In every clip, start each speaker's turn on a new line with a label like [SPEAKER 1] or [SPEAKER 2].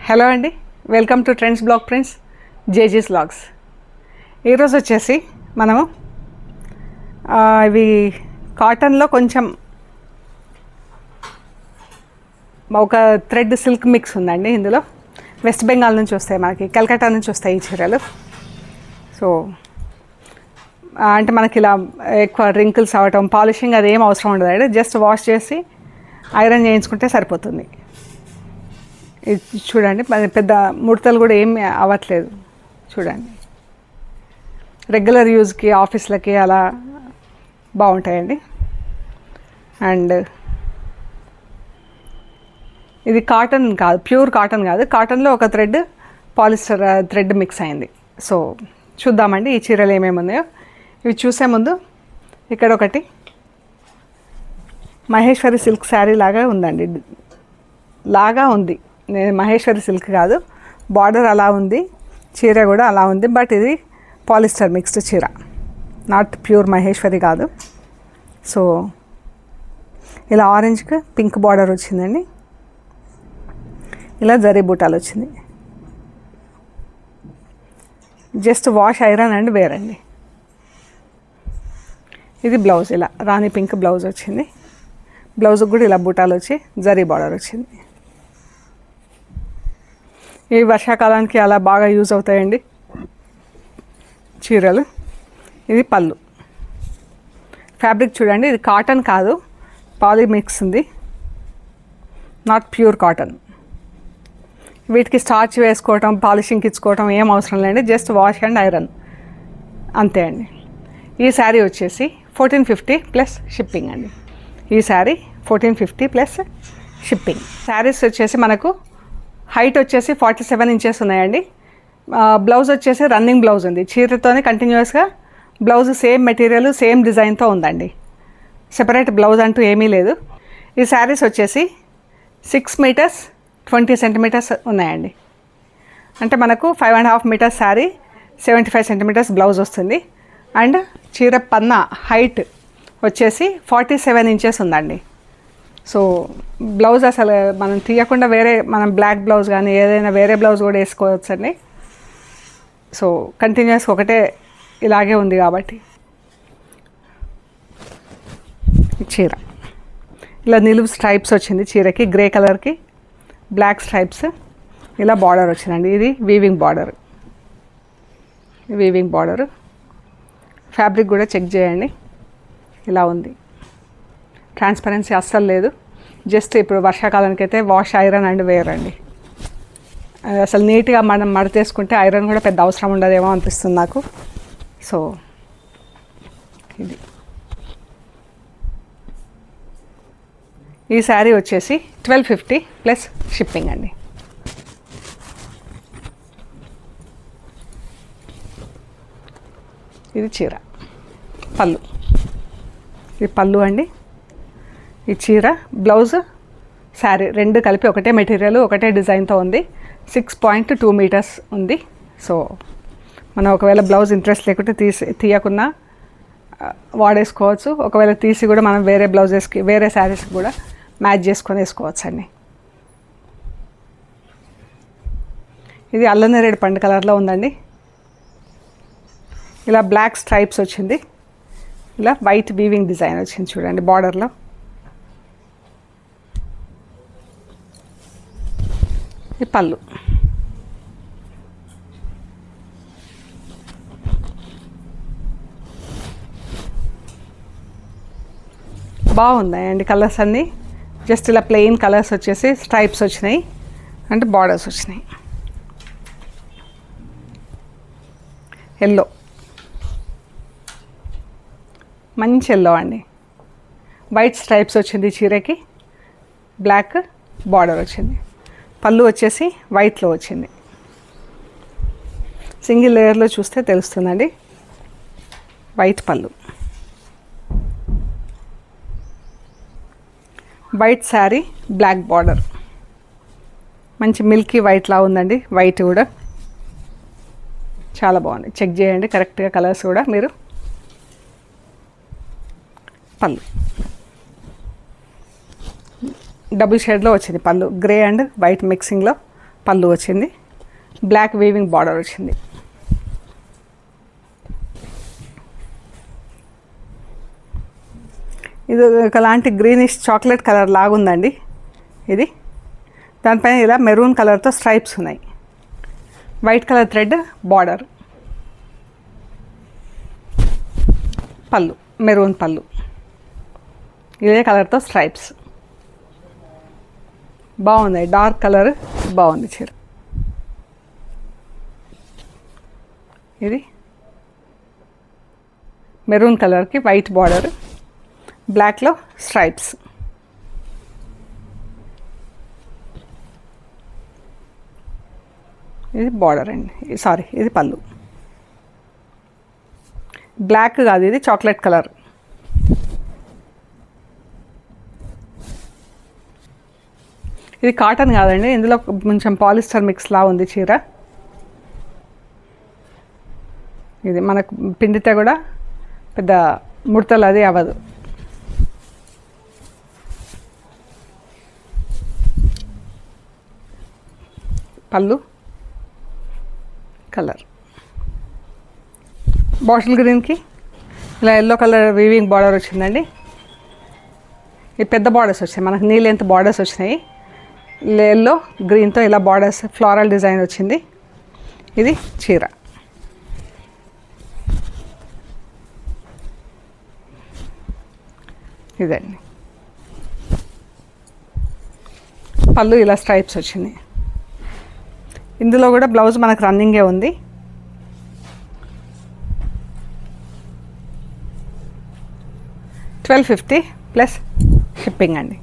[SPEAKER 1] Hello అండి, welcome to trends blog prints జేజీస్ vlogs. ఈరోజు వచ్చేసి మనము ఇవి కాటన్లో కొంచెం ఒక థ్రెడ్ సిల్క్ మిక్స్ ఉందండి. ఇందులో వెస్ట్ బెంగాల్ నుంచి వస్తాయి, మనకి కలకత్తా నుంచి వస్తాయి ఈ చీరలు. సో అంటే మనకి ఇలా ఎక్కువ రింకిల్స్ అవ్వటం, పాలిషింగ్ అది ఏం అవసరం ఉండదు. జస్ట్ వాష్ చేసి ఐరన్ చేయించుకుంటే సరిపోతుంది. ఇది చూడండి, పెద్ద ముడతలు కూడా ఏమి అవ్వట్లేదు. చూడండి, రెగ్యులర్ యూజ్కి ఆఫీస్లకి అలా బాగుంటాయండి. అండ్ ఇది కాటన్ కాదు, ప్యూర్ కాటన్ కాదు, కాటన్లో ఒక థ్రెడ్ పాలిస్టర్ థ్రెడ్ మిక్స్ అయింది. సో చూద్దామండి ఈ చీరలు ఏమేమి ఉన్నాయో. ఇవి చూసే ముందు ఇక్కడ ఒకటి మహేశ్వరి సిల్క్ శారీ లాగా ఉందండి, ఉంది. మహేశ్వరి సిల్క్ కాదు, బార్డర్ అలా ఉంది, చీర కూడా అలా ఉంది. బట్ ఇది పాలిస్టర్ మిక్స్డ్ చీర, నాట్ ప్యూర్ మహేశ్వరి కాదు. సో ఇలా ఆరెంజ్కి పింక్ బార్డర్ వచ్చిందండి, ఇలా జరీ బూటాలు వచ్చింది. Just wash iron and wear అండి. ఇది బ్లౌజ్, ఇలా రాణి పింక్ బ్లౌజ్ వచ్చింది. బ్లౌజ్కి కూడా ఇలా బూటాలు వచ్చి జరీ బార్డర్ వచ్చింది. ఈ వర్షాకాలానికి అలా బాగా యూజ్ అవుతాయండి చీరలు. ఇది పళ్ళు. ఫ్యాబ్రిక్ చూడండి, ఇది కాటన్ కాదు, పాలిమిక్స్ ఉంది, నాట్ ప్యూర్ కాటన్. వీటికి స్టార్చ్ వేసుకోవటం, పాలిషింగ్కి ఇచ్చుకోవటం ఏం అవసరం లేదండి, జస్ట్ వాష్ అండ్ ఐరన్ అంతే అండి. ఈ శారీ వచ్చేసి 1450 ప్లస్ షిప్పింగ్ అండి. ఈ శారీ 1450 ప్లస్ షిప్పింగ్. శారీస్ వచ్చేసి మనకు హైట్ వచ్చేసి 47 ఇంచెస్ ఉన్నాయండి. బ్లౌజ్ వచ్చేసి రన్నింగ్ బ్లౌజ్ ఉంది, చీరతోనే కంటిన్యూస్గా బ్లౌజ్ సేమ్ మెటీరియల్ సేమ్ డిజైన్తో ఉందండి. సెపరేట్ బ్లౌజ్ అంటూ ఏమీ లేదు. ఈ శారీస్ వచ్చేసి 6 మీటర్స్ 20 సెంటీమీటర్స్ ఉన్నాయండి. అంటే మనకు 5.5 మీటర్స్ శారీ, 75 సెంటీమీటర్స్ బ్లౌజ్ వస్తుంది. అండ్ చీర పన్నా హైట్ వచ్చేసి 47 ఇంచెస్ ఉందండి. సో బ్లౌజ్ అసలు మనం తీయకుండా వేరే, మనం బ్లాక్ బ్లౌజ్ కానీ ఏదైనా వేరే బ్లౌజ్ కూడా వేసుకోవచ్చండి. సో కంటిన్యూస్ ఒకటే ఇలాగే ఉంది కాబట్టి. చీర ఇలా నిలువు స్ట్రైప్స్ వచ్చింది చీరకి, గ్రే కలర్కి బ్లాక్ స్ట్రైప్స్, ఇలా బార్డర్ వచ్చిందండి. ఇది వీవింగ్ బార్డర్. ఫ్యాబ్రిక్ కూడా చెక్ చేయండి, ఇలా ఉంది. ట్రాన్స్పరెన్సీ అస్సలు లేదు. జస్ట్ ఇప్పుడు వర్షాకాలానికి అయితే వాష్ ఐరన్ అండ్ వేర్ అండి. అసలు నీట్గా మనం మడతేసుకుంటే ఐరన్ కూడా పెద్ద అవసరం ఉండదేమో అనిపిస్తుంది నాకు. సో ఇది ఈ శారీ వచ్చేసి 1250 ప్లస్ షిప్పింగ్ అండి. ఇది చీర పళ్ళు, ఇది పళ్ళు అండి. ఈ చీర బ్లౌజ్ శారీ రెండు కలిపి ఒకటే మెటీరియల్ ఒకటే డిజైన్తో ఉంది. 6.2 మీటర్స్ ఉంది. సో మనం ఒకవేళ బ్లౌజ్ ఇంట్రెస్ట్ లేకుంటే తీయకుండా వాడేసుకోవచ్చు. ఒకవేళ తీసి కూడా మనం వేరే బ్లౌజెస్కి, వేరే శారీస్కి కూడా మ్యాచ్ చేసుకొని వేసుకోవచ్చు అండి. ఇది అల్లనేరేడు పండు కలర్లో ఉందండి. ఇలా బ్లాక్ స్ట్రైప్స్ వచ్చింది, ఇలా వైట్ వీవింగ్ డిజైన్ వచ్చింది చూడండి బార్డర్లో. ఈ పళ్ళు. బాగున్నాయండి కలర్స్ అన్నీ. జస్ట్ ఇలా ప్లెయిన్ కలర్స్ వచ్చేసి స్ట్రైప్స్ వచ్చినాయి అంటే బార్డర్స్ వచ్చినాయి. ఎల్లో, మంచి ఎల్లో అండి. వైట్ స్ట్రైప్స్ వచ్చింది చీరకి, బ్లాక్ బార్డర్ వచ్చింది. పళ్ళు వచ్చేసి వైట్లో వచ్చింది. సింగిల్ లేయర్లో చూస్తే తెలుస్తుందండి. వైట్ పళ్ళు, వైట్ శారీ, బ్లాక్ బార్డర్, మంచి మిల్కీ వైట్లా ఉందండి. వైట్ కూడా చాలా బాగుంది. చెక్ చేయండి కరెక్ట్గా కలర్స్ కూడా మీరు. పళ్ళు డబుల్ షేడ్లో వచ్చింది పళ్ళు, గ్రే అండ్ వైట్ మిక్సింగ్లో పళ్ళు వచ్చింది, బ్లాక్ వీవింగ్ బార్డర్ వచ్చింది. ఇది ఒకలాంటి గ్రీనిష్ చాక్లెట్ కలర్ లాగుందండి. ఇది దానిపైన ఇలా మెరూన్ కలర్తో స్ట్రైప్స్ ఉన్నాయి. వైట్ కలర్ థ్రెడ్ బార్డర్, పళ్ళు మెరూన్ పళ్ళు, ఇదే కలర్తో స్ట్రైప్స్. బాగుంది, డార్క్ కలర్ బాగుంది చీర. ఇది మెరూన్ కలర్కి వైట్ బార్డర్, బ్లాక్లో స్ట్రైప్స్. ఇది బార్డర్ అండి, సారీ ఇది పళ్ళు. బ్లాక్ కాదు, ఇది చాక్లెట్ కలర్. ఇది కాటన్ కాదండి, ఇందులో కొంచెం పాలిస్టర్ మిక్స్లా ఉంది చీర. ఇది మనకు పిండితే కూడా పెద్ద ముడతలు అది అవ్వదు. పళ్ళు కలర్ బాటిల్ గ్రీన్కి ఇలా ఎల్లో కలర్ వీవింగ్ బార్డర్ వచ్చిందండి. ఈ పెద్ద బార్డర్స్ వచ్చాయి, మనకు నీ లెంత్ బార్డర్స్ వచ్చినాయి. ఎల్లో గ్రీన్తో ఇలా బార్డర్స్ ఫ్లోరల్ డిజైన్ వచ్చింది. ఇది చీర. ఇదండి పళ్ళు, ఇలా స్ట్రైప్స్ వచ్చింది. ఇందులో కూడా బ్లౌజ్ మనకు రన్నింగే ఉంది. $1250 ప్లస్ షిప్పింగ్ అండి.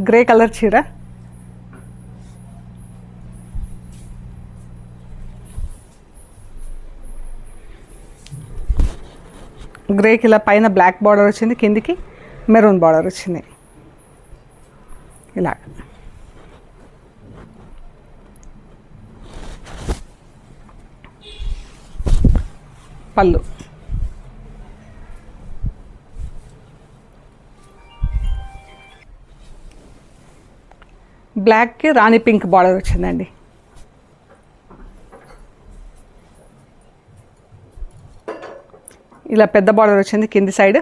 [SPEAKER 1] గ్రే కలర్ చీర, గ్రేకి ఇలా పైన బ్లాక్ బార్డర్ వచ్చింది, కిందికి మెరూన్ బార్డర్ వచ్చింది. ఇలా పళ్ళు, బ్లాక్కి రాణి పింక్ బార్డర్ వచ్చిందండి. ఇలా పెద్ద బార్డర్ వచ్చింది కింది సైడ్.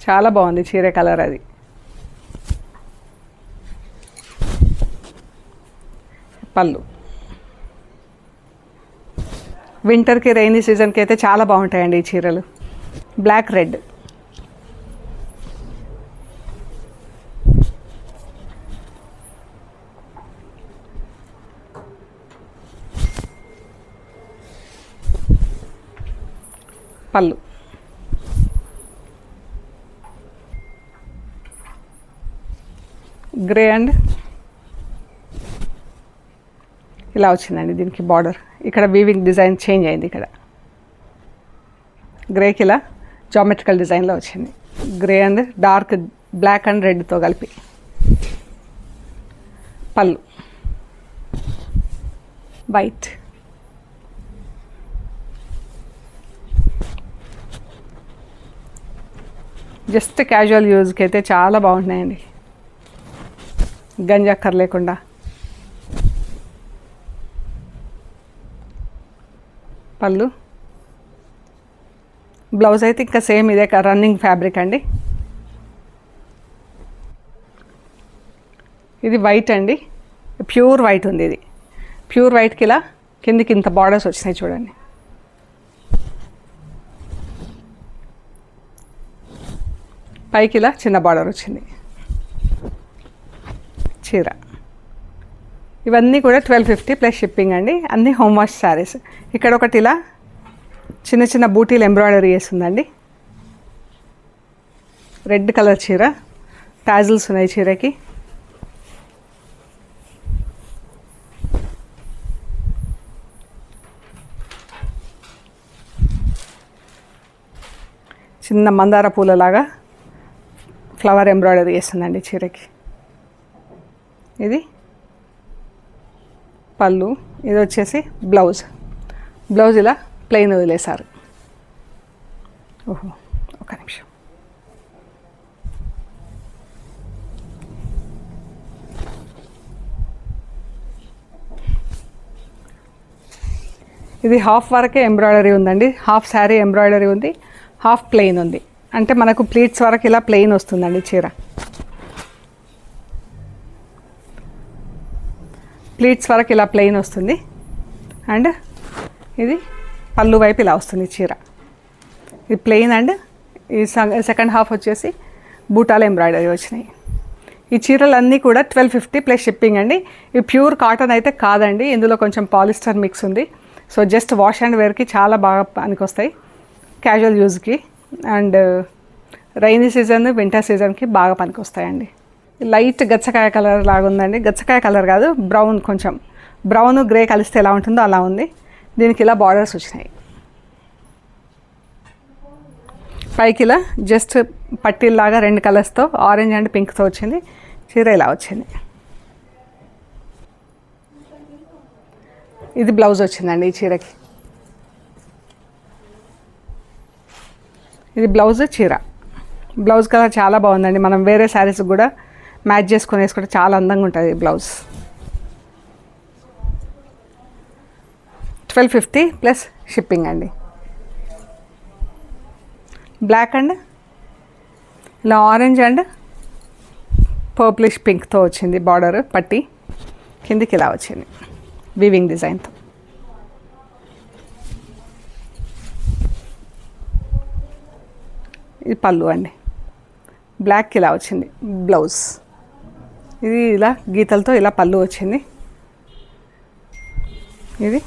[SPEAKER 1] చాలా బాగుంది చీర కలర్. అది పళ్ళు. వింటర్కి రైనీ సీజన్కి అయితే చాలా బాగుంటాయండి ఈ చీరలు. బ్లాక్ రెడ్, పళ్ళు. గ్రే అండ్ ఇలా వచ్చిందండి దీనికి బార్డర్. ఇక్కడ వీవింగ్ డిజైన్ చేంజ్ అయింది. ఇక్కడ గ్రేకి ఇలా జామెట్రికల్ డిజైన్లో వచ్చింది. Grey and dark black and రెడ్తో కలిపి. పళ్ళు వైట్, జస్ట్ క్యాజువల్ యూజ్కి అయితే చాలా బాగుంటున్నాయండి, గంజక్కర్ లేకుండా. పళ్ళు, బ్లౌజ్ అయితే ఇంకా సేమ్ ఇదే రన్నింగ్ ఫ్యాబ్రిక్ అండి. ఇది వైట్ అండి, ప్యూర్ వైట్ ఉంది. ఇది ప్యూర్ వైట్కి ఇలా కిందికి ఇంత బార్డర్స్ వచ్చినాయి చూడండి. పైకి ఇలా చిన్న బార్డర్ వచ్చింది చీర. ఇవన్నీ కూడా $1250 ప్లస్ షిప్పింగ్ అండి. అన్నీ హోమ్ వాష్ శారీస్. ఇక్కడ ఒకటి ఇలా చిన్న చిన్న బూటీలు ఎంబ్రాయిడరీ చేస్తుందండి. రెడ్ కలర్ చీర, టాజిల్స్ ఉన్నాయి చీరకి. చిన్న మందార పూలలాగా ఫ్లవర్ ఎంబ్రాయిడరీ చేస్తుందండి చీరకి. ఇది పళ్ళు. ఇది వచ్చేసి బ్లౌజ్. బ్లౌజ్ ఇలా ప్లెయిన్ వదిలేశారు. ఓహో, ఒక నిమిషం. ఇది హాఫ్ వరకే ఎంబ్రాయిడరీ ఉందండి, హాఫ్ శారీ ఎంబ్రాయిడరీ ఉంది, హాఫ్ ప్లెయిన్ ఉంది. అంటే మనకు ప్లీట్స్ వరకు ఇలా ప్లెయిన్ వస్తుందండి చీర. ప్లీట్స్ వరకు ఇలా ప్లెయిన్ వస్తుంది. అండ్ ఇది పళ్ళు వైపు ఇలా వస్తుంది చీర. ఇది ప్లెయిన్ అండ్ ఈ సెకండ్ హాఫ్ వచ్చేసి బూటాల ఎంబ్రాయిడరీ వచ్చినాయి. ఈ చీరలన్నీ కూడా 1250 ప్లస్ షిప్పింగ్ అండి. ఇవి ప్యూర్ కాటన్ అయితే కాదండి, ఇందులో కొంచెం పాలిస్టర్ మిక్స్ ఉంది. సో జస్ట్ వాష్ అండ్ వేర్కి చాలా బాగా పనికొస్తాయి, క్యాజువల్ యూజ్కి అండ్ రైనీ సీజన్ వింటర్ సీజన్కి బాగా పనికొస్తాయండి. లైట్ గచ్చకాయ కలర్ లాగా ఉందండి, గచ్చకాయ కలర్ కాదు, బ్రౌన్, కొంచెం బ్రౌన్ గ్రే కలిస్తే ఎలా ఉంటుందో అలా ఉంది. దీనికి ఇలా బార్డర్స్ వచ్చినాయి. పైకి ఇలా జస్ట్ పట్టీల్లాగా 2 కలర్స్తో ఆరెంజ్ అండ్ పింక్తో వచ్చింది. చీర ఇలా వచ్చింది. ఇది బ్లౌజ్ వచ్చిందండి ఈ చీరకి. ఇది బ్లౌజ్, చీర బ్లౌజ్ కలర్ చాలా బాగుందండి. మనం వేరే శారీస్ కూడా మ్యాచ్ చేసుకొని వేసుకుంటే చాలా అందంగా ఉంటుంది బ్లౌజ్. 1250 ప్లస్ షిప్పింగ్ అండి. బ్లాక్ అండ్ ఇలా ఆరెంజ్ అండ్ పర్ప్లిష్ పింక్తో వచ్చింది బార్డర్, పట్టి కిందికి ఇలా వచ్చింది వీవింగ్ డిజైన్తో. ఇది పళ్ళు అండి, బ్లాక్ ఇలా వచ్చింది బ్లౌజ్. ఇది ఇలా గీతలతో ఇలా పళ్ళు వచ్చింది. ఇది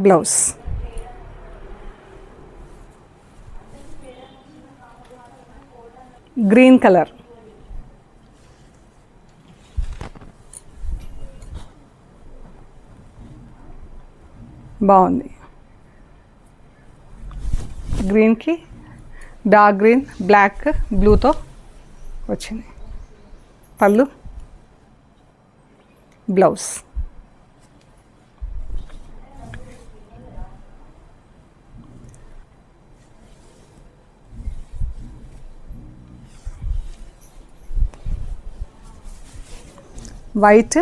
[SPEAKER 1] బ్లౌజ్. గ్రీన్ కలర్, బాగుంది. గ్రీన్కి డార్క్ గ్రీన్, బ్లాక్, బ్లూతో వచ్చింది పళ్ళు, బ్లౌజ్. వైట్,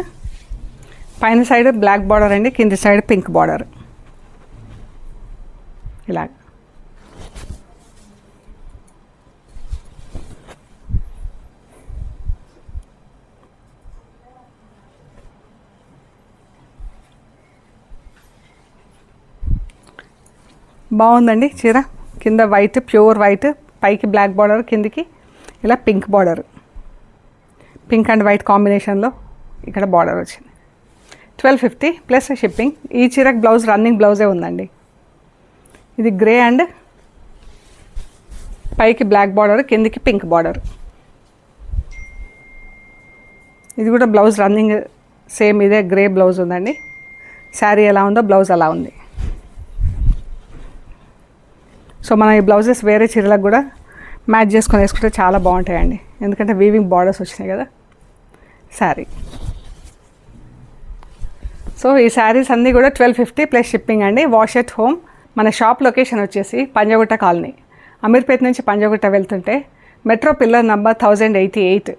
[SPEAKER 1] పైన సైడ్ బ్లాక్ బార్డర్ అండి, కింది సైడ్ పింక్ బార్డర్. ఇలా బాగుందండి చీర. కింద వైట్, ప్యూర్ వైట్, పైకి బ్లాక్ బార్డర్, కిందికి ఇలా pink border, pink and white కాంబినేషన్లో ఇక్కడ బార్డర్ వచ్చింది. 1250 ప్లస్ షిప్పింగ్. ఈ చీరకు బ్లౌజ్ రన్నింగ్ బ్లౌజే ఉందండి. ఇది గ్రే అండ్ పైకి బ్లాక్ బార్డర్, కిందికి పింక్ బార్డర్. ఇది కూడా బ్లౌజ్ రన్నింగ్ సేమ్ ఇదే గ్రే బ్లౌజ్ ఉందండి. శారీ ఎలా ఉందో బ్లౌజ్ అలా ఉంది. సో మన ఈ బ్లౌజెస్ వేరే చీరలకు కూడా మ్యాచ్ చేసుకొని వేసుకుంటే చాలా బాగుంటాయండి, ఎందుకంటే వీవింగ్ బార్డర్స్ వచ్చినాయి కదా శారీ. సో ఈ శారీస్ అన్నీ కూడా 1250 ప్లస్ షిప్పింగ్ అండి. Wash at home. మన షాప్ లొకేషన్ వచ్చేసి పంజగుట్ట కాలనీ, అమీర్పేట నుంచి పంజగుట్ట వెళ్తుంటే మెట్రో పిల్లర్ నంబర్ 1088,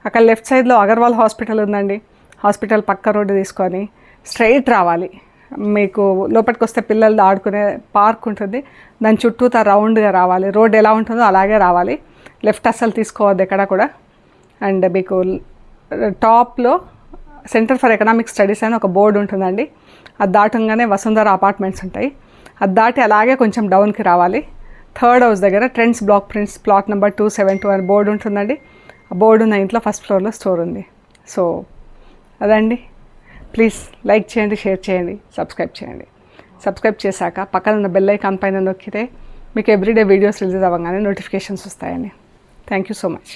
[SPEAKER 1] అక్కడ లెఫ్ట్ సైడ్లో అగర్వాల్ హాస్పిటల్ ఉందండి. హాస్పిటల్ పక్క రోడ్డు తీసుకొని స్ట్రైట్ రావాలి. మీకు లోపలికి వస్తే పిల్లలు ఆడుకునే పార్క్ ఉంటుంది, దాని చుట్టూతా రౌండ్గా రావాలి. రోడ్ ఎలా ఉంటుందో అలాగే రావాలి, లెఫ్ట్ అస్సలు తీసుకోవద్దు ఎక్కడ కూడా. అండ్ మీకు టాప్లో సెంటర్ ఫర్ ఎకనామిక్ స్టడీస్ అని ఒక బోర్డు ఉంటుందండి. అది దాటంగానే వసుంధర అపార్ట్మెంట్స్ ఉంటాయి. అది దాటి అలాగే కొంచెం డౌన్కి రావాలి. 3rd హౌస్ దగ్గర trends block prints plot number 272 అని బోర్డు ఉంటుందండి. ఆ బోర్డు ఉన్న ఇంట్లో ఫస్ట్ ఫ్లోర్లో స్టోర్ ఉంది. సో అదండి. ప్లీజ్ లైక్ చేయండి, షేర్ చేయండి, సబ్స్క్రైబ్ చేయండి. సబ్స్క్రైబ్ చేశాక పక్కన ఉన్న బెల్ ఐకాన్ పైన నొక్కితే మీకు ఎవ్రీడే వీడియోస్ రిలీజ్ అవ్వగానే నోటిఫికేషన్స్ వస్తాయండి. Thank you so much.